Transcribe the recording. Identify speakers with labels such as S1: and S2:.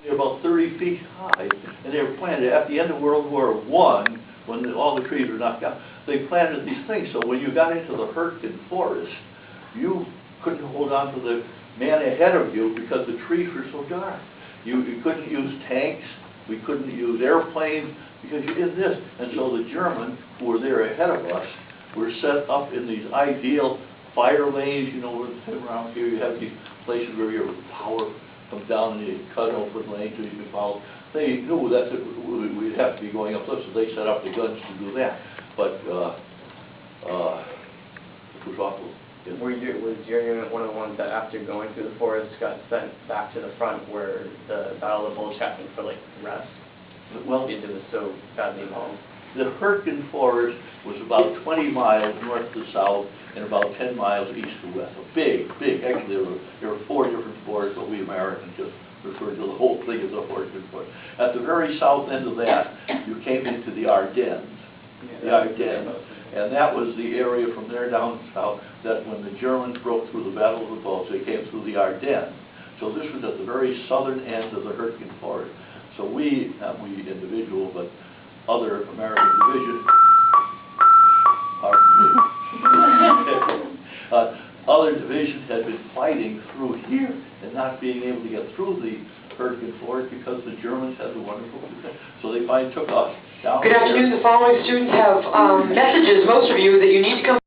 S1: about 30 feet high, and they were planted at the end of World War I, when all the trees were knocked down. They planted these things, so when you got into the Hurtgen forest, you couldn't hold on to the man ahead of you because the trees were so dark. You couldn't use tanks, we couldn't use airplanes, because you did this. And so the Germans, who were there ahead of us, were set up in these ideal fire lanes. You know, around here you have these places where your power comes down and you cut open lanes so you can follow. They knew that we'd have to be going up, so they set up the guns to do that. But it was awful. Yes.
S2: Was your unit one of the ones that, after going through the forest, got sent back to the front where the Battle of the Bulge happened for like rest?
S1: Well,
S2: it was so badly involved.
S1: The Hurtgen forest was about 20 miles north to south and about 10 miles east to west. So big. Actually, there were 4 different forests, but we Americans just referred to the whole thing as a Hurtgen forest. At the very south end of that, you came into the Ardennes. And that was the area from there down south that when the Germans broke through the Battle of the Bulge, they came through the Ardennes. So this was at the very southern end of the Hurtgen forest. So we, not we individual, but other American divisions, pardon me, other divisions had been fighting through here and not being able to get through the Hurtgen forest because the Germans had the wonderful success. So they finally took us down.
S3: Good afternoon. The following students have messages, most of you, that you need to come